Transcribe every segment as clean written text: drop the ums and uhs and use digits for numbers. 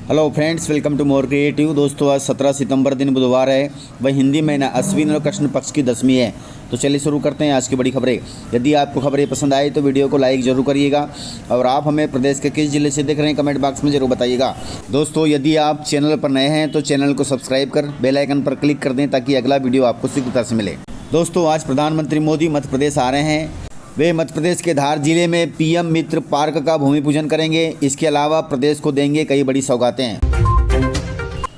Hello friends, welcome to more creative. दोस्तों, आज 17 सितंबर दिन बुधवार है। वह हिंदी महीना अश्विन और कृष्ण पक्ष की 10वीं है। तो चलिए शुरू करते हैं आज की बड़ी खबरें। यदि आपको खबरें पसंद आए तो वीडियो को लाइक जरूर करिएगा और आप हमें प्रदेश के किस जिले से देख रहे हैं कमेंट बॉक्स में जरूर बताइएगा। दोस्तों, यदि आप चैनल पर नए हैं तो चैनल को सब्सक्राइब कर बेल आइकन पर क्लिक कर दें ताकि अगला वीडियो आपको शीघ्रता से मिले। दोस्तों, आज प्रधानमंत्री मोदी मध्य प्रदेश आ रहे हैं। वे मध्य प्रदेश के धार जिले में पीएम मित्र पार्क का भूमि पूजन करेंगे। इसके अलावा प्रदेश को देंगे कई बड़ी सौगातें।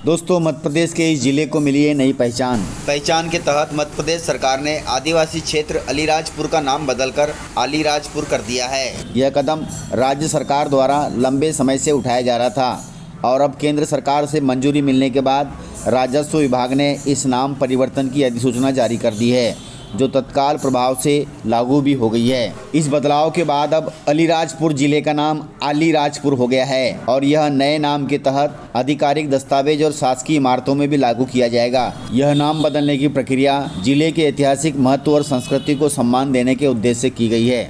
दोस्तों, मध्य प्रदेश के इस जिले को मिली है नई पहचान के तहत मध्य प्रदेश सरकार ने आदिवासी क्षेत्र अलीराजपुर का नाम बदलकर अलीराजपुर कर दिया है। यह कदम राज्य सरकार द्वारा लंबे समय से उठाया जा रहा था और अब केंद्र सरकार से मंजूरी मिलने के बाद राजस्व विभाग ने इस नाम परिवर्तन की अधिसूचना जारी कर दी है, जो तत्काल प्रभाव से लागू भी हो गई है। इस बदलाव के बाद अब अलीराजपुर जिले का नाम अलीराजपुर हो गया है और यह नए नाम के तहत आधिकारिक दस्तावेज और शासकीय इमारतों में भी लागू किया जाएगा। यह नाम बदलने की प्रक्रिया जिले के ऐतिहासिक महत्व और संस्कृति को सम्मान देने के उद्देश्य से की गई है।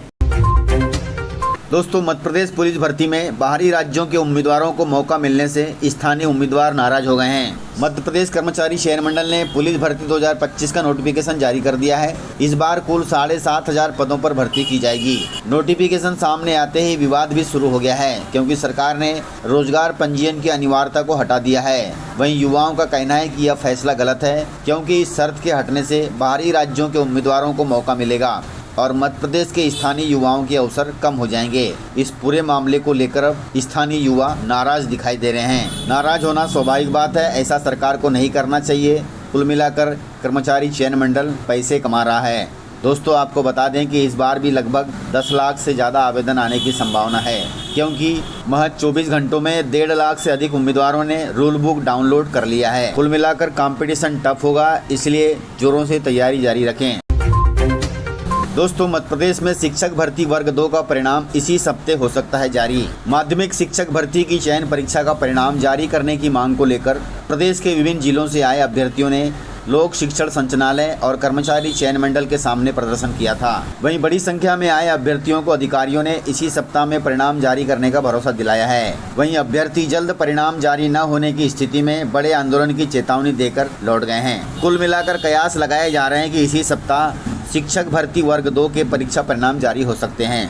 दोस्तों, मध्य प्रदेश पुलिस भर्ती में बाहरी राज्यों के उम्मीदवारों को मौका मिलने से स्थानीय उम्मीदवार नाराज हो गए हैं। मध्य प्रदेश कर्मचारी चयन मंडल ने पुलिस भर्ती 2025 का नोटिफिकेशन जारी कर दिया है। इस बार कुल 7,500 पदों पर भर्ती की जाएगी। नोटिफिकेशन सामने आते ही विवाद भी शुरू हो गया है, क्योंकि सरकार ने रोजगार पंजीयन की अनिवार्यता को हटा दिया है। वहीं युवाओं का कहना है कि यह फैसला गलत है, क्योंकि इस शर्त के हटने से बाहरी राज्यों के उम्मीदवारों को मौका मिलेगा और मध्य प्रदेश के स्थानीय युवाओं के अवसर कम हो जाएंगे। इस पूरे मामले को लेकर अब स्थानीय युवा नाराज दिखाई दे रहे हैं। नाराज होना स्वाभाविक बात है, ऐसा सरकार को नहीं करना चाहिए। कुल मिलाकर कर्मचारी चयन मंडल पैसे कमा रहा है। दोस्तों, आपको बता दें कि इस बार भी लगभग 10 लाख से ज़्यादा आवेदन आने की संभावना है, क्योंकि महज 24 घंटों में 1.5 लाख से अधिक उम्मीदवारों ने रूल बुक डाउनलोड कर लिया है। कुल मिलाकर कंपटीशन टफ होगा, इसलिए जोरों से तैयारी जारी रखें। दोस्तों, मध्य प्रदेश में शिक्षक भर्ती वर्ग 2 का परिणाम इसी हफ्ते हो सकता है जारी। माध्यमिक शिक्षक भर्ती की चयन परीक्षा का परिणाम जारी करने की मांग को लेकर प्रदेश के विभिन्न जिलों से आए अभ्यर्थियों ने लोक शिक्षण संचालनालय और कर्मचारी चयन मंडल के सामने प्रदर्शन किया था। वहीं बड़ी संख्या में आए अभ्यर्थियों को अधिकारियों ने इसी सप्ताह में परिणाम जारी करने का भरोसा दिलाया है। वहीं अभ्यर्थी जल्द परिणाम जारी न होने की स्थिति में बड़े आंदोलन की चेतावनी देकर लौट गए हैं। कुल मिलाकर कयास लगाए जा रहे हैं कि इसी सप्ताह शिक्षक भर्ती वर्ग 2 के परीक्षा परिणाम जारी हो सकते हैं।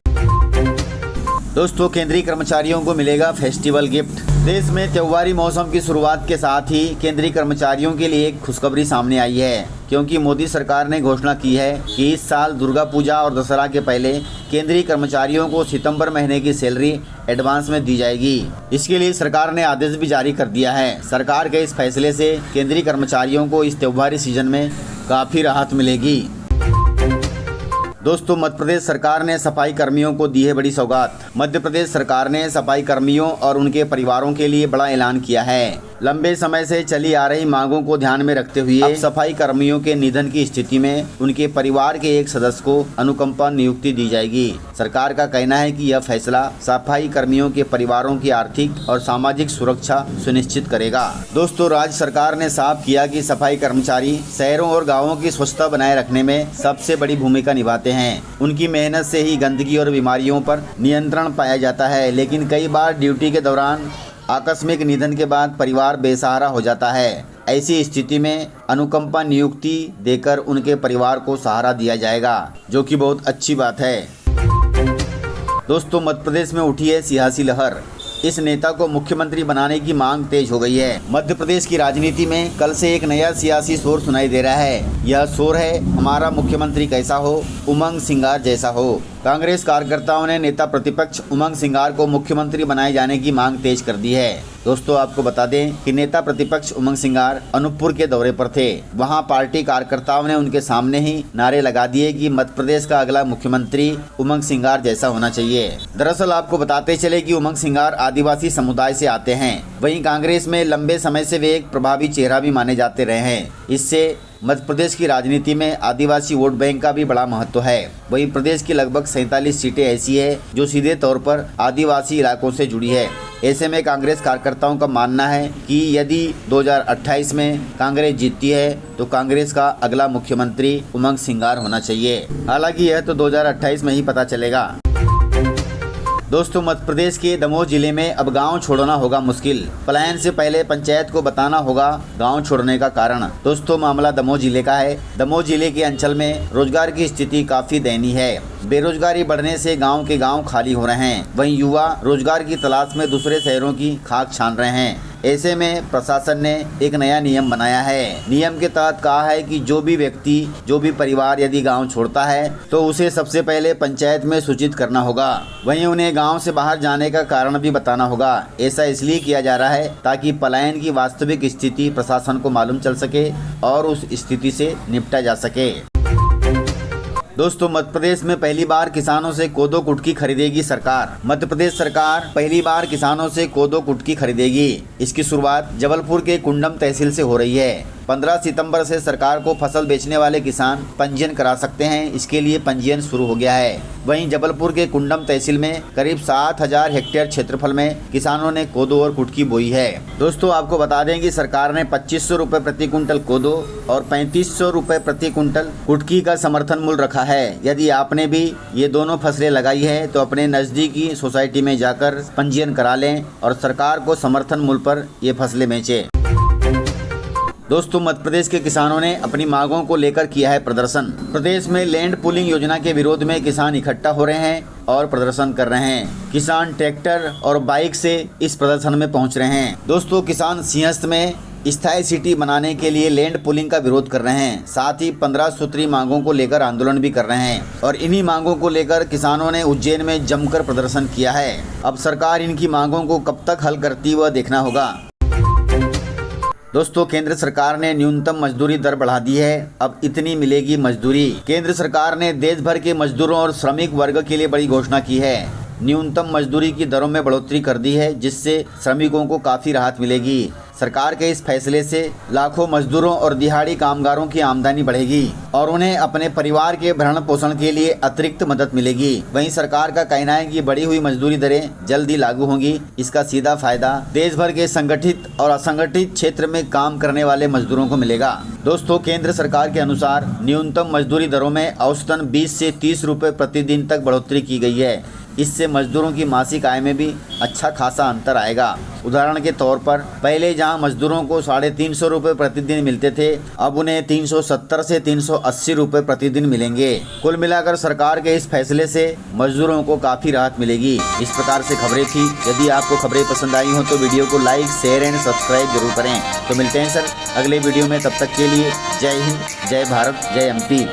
दोस्तों, केंद्रीय कर्मचारियों को मिलेगा फेस्टिवल गिफ्ट। देश में त्योहारी मौसम की शुरुआत के साथ ही केंद्रीय कर्मचारियों के लिए एक खुशखबरी सामने आई है, क्योंकि मोदी सरकार ने घोषणा की है कि इस साल दुर्गा पूजा और दशहरा के पहले केंद्रीय कर्मचारियों को सितंबर महीने की सैलरी एडवांस में दी जाएगी। इसके लिए सरकार ने आदेश भी जारी कर दिया है। सरकार के इस फैसले से केंद्रीय कर्मचारियों को इस त्योहारी सीजन में काफ़ी राहत मिलेगी। दोस्तों, मध्य प्रदेश सरकार ने सफाई कर्मियों को दी है बड़ी सौगात। मध्य प्रदेश सरकार ने सफाई कर्मियों और उनके परिवारों के लिए बड़ा ऐलान किया है। लंबे समय से चली आ रही मांगों को ध्यान में रखते हुए अब सफाई कर्मियों के निधन की स्थिति में उनके परिवार के एक सदस्य को अनुकंपा नियुक्ति दी जाएगी। सरकार का कहना है कि यह फैसला सफाई कर्मियों के परिवारों की आर्थिक और सामाजिक सुरक्षा सुनिश्चित करेगा। दोस्तों, राज्य सरकार ने साफ किया कि सफाई कर्मचारी शहरों और गाँवों की स्वच्छता बनाए रखने में सबसे बड़ी भूमिका निभाते हैं। उनकी मेहनत से ही गंदगी और बीमारियों पर नियंत्रण पाया जाता है, लेकिन कई बार ड्यूटी के दौरान आकस्मिक निधन के बाद परिवार बेसहारा हो जाता है। ऐसी स्थिति में अनुकंपा नियुक्ति देकर उनके परिवार को सहारा दिया जाएगा, जो कि बहुत अच्छी बात है। दोस्तों, मध्य प्रदेश में उठी है सियासी लहर। इस नेता को मुख्यमंत्री बनाने की मांग तेज हो गई है। मध्य प्रदेश की राजनीति में कल से एक नया सियासी शोर सुनाई दे रहा है। यह शोर है, हमारा मुख्यमंत्री कैसा हो, उमंग सिंगार जैसा हो। कांग्रेस कार्यकर्ताओं ने नेता प्रतिपक्ष उमंग सिंगार को मुख्यमंत्री बनाए जाने की मांग तेज कर दी है। दोस्तों, आपको बता दें कि नेता प्रतिपक्ष उमंग सिंगार अनूपपुर के दौरे पर थे। वहां पार्टी कार्यकर्ताओं ने उनके सामने ही नारे लगा दिए कि मध्य प्रदेश का अगला मुख्यमंत्री उमंग सिंगार जैसा होना चाहिए। दरअसल आपको बताते चले कि उमंग सिंगार आदिवासी समुदाय से आते हैं। वहीं कांग्रेस में लंबे समय से वे एक प्रभावी चेहरा भी माने जाते रहे हैं। इससे मध्य प्रदेश की राजनीति में आदिवासी वोट बैंक का भी बड़ा महत्व है। वहीं प्रदेश की लगभग 47 सीटें ऐसी है जो सीधे तौर पर आदिवासी इलाकों से जुड़ी है। ऐसे में कांग्रेस कार्यकर्ताओं का मानना है कि यदि 2028 में कांग्रेस जीतती है तो कांग्रेस का अगला मुख्यमंत्री उमंग सिंगार होना चाहिए। हालांकि यह तो 2028 में ही पता चलेगा। दोस्तों मध्य प्रदेश के दमोह जिले में अब गांव छोड़ना होगा मुश्किल। पलायन से पहले पंचायत को बताना होगा गांव छोड़ने का कारण। दोस्तों मामला दमोह जिले का है। दमोह जिले के अंचल में रोजगार की स्थिति काफी दयनीय है। बेरोजगारी बढ़ने से गांव के गांव खाली हो रहे हैं। वहीं युवा रोजगार की तलाश में दूसरे शहरों की खाक छान रहे हैं। ऐसे में प्रशासन ने एक नया नियम बनाया है। नियम के तहत कहा है कि जो भी व्यक्ति, जो भी परिवार यदि गांव छोड़ता है तो उसे सबसे पहले पंचायत में सूचित करना होगा। वहीं उन्हें गांव से बाहर जाने का कारण भी बताना होगा। ऐसा इसलिए किया जा रहा है ताकि पलायन की वास्तविक स्थिति प्रशासन को मालूम चल सके और उस स्थिति से निपटा जा सके। दोस्तों मध्य प्रदेश में पहली बार किसानों से कोदो कुटकी खरीदेगी सरकार। मध्य प्रदेश सरकार पहली बार किसानों से कोदो कुटकी खरीदेगी। इसकी शुरुआत जबलपुर के कुंडम तहसील से हो रही है। 15 सितंबर से सरकार को फसल बेचने वाले किसान पंजीयन करा सकते हैं। इसके लिए पंजीयन शुरू हो गया है। वहीं जबलपुर के कुंडम तहसील में करीब 7000 हेक्टेयर क्षेत्रफल में किसानों ने कोदो और कुटकी बोई है। दोस्तों आपको बता दें कि सरकार ने 2500 रुपये प्रति कुंटल कोदो और 3500 रुपये प्रति कुंटल कुटकी का समर्थन मूल्य रखा है। यदि आपने भी ये दोनों फसलें लगाई है तो अपने नजदीकी सोसाइटी में जाकर पंजीयन करा लें और सरकार को समर्थन मूल्य पर ये फसलें बेचें। दोस्तों मध्य प्रदेश के किसानों ने अपनी मांगों को लेकर किया है प्रदर्शन। प्रदेश में लैंड पूलिंग योजना के विरोध में किसान इकट्ठा हो रहे हैं और प्रदर्शन कर रहे हैं। किसान ट्रैक्टर और बाइक से इस प्रदर्शन में पहुंच रहे हैं। दोस्तों किसान सिंहस्थ में स्थायी सिटी बनाने के लिए लैंड पूलिंग का विरोध कर रहे हैं। साथ ही 15 सूत्री मांगों को लेकर आंदोलन भी कर रहे हैं और इन्हीं मांगों को लेकर किसानों ने उज्जैन में जमकर प्रदर्शन किया है। अब सरकार इनकी मांगों को कब तक हल करती वह देखना होगा। दोस्तों केंद्र सरकार ने न्यूनतम मजदूरी दर बढ़ा दी है। अब इतनी मिलेगी मजदूरी। केंद्र सरकार ने देश भर के मजदूरों और श्रमिक वर्ग के लिए बड़ी घोषणा की है। न्यूनतम मजदूरी की दरों में बढ़ोतरी कर दी है जिससे श्रमिकों को काफ़ी राहत मिलेगी। सरकार के इस फैसले से लाखों मजदूरों और दिहाड़ी कामगारों की आमदनी बढ़ेगी और उन्हें अपने परिवार के भरण पोषण के लिए अतिरिक्त मदद मिलेगी। वहीं सरकार का कहना है कि बढ़ी हुई मजदूरी दरें जल्द ही लागू होंगी। इसका सीधा फायदा देश भर के संगठित और असंगठित क्षेत्र में काम करने वाले मजदूरों को मिलेगा। दोस्तों केंद्र सरकार के अनुसार न्यूनतम मजदूरी दरों में औसतन 20 से 30 रुपये प्रतिदिन तक बढ़ोतरी की गई है। इससे मजदूरों की मासिक आय में भी अच्छा खासा अंतर आएगा। उदाहरण के तौर पर पहले जहां मजदूरों को 350 रुपये प्रतिदिन मिलते थे, अब उन्हें 370 से 380 रुपये प्रतिदिन मिलेंगे। कुल मिलाकर सरकार के इस फैसले से मजदूरों को काफ़ी राहत मिलेगी। इस प्रकार से खबरें थी। यदि आपको खबरें पसंद आई हो तो वीडियो को लाइक, शेयर एंड सब्सक्राइब जरूर करें। तो मिलते हैं सर अगले वीडियो में। तब तक के लिए जय हिंद, जय भारत, जय एमपी।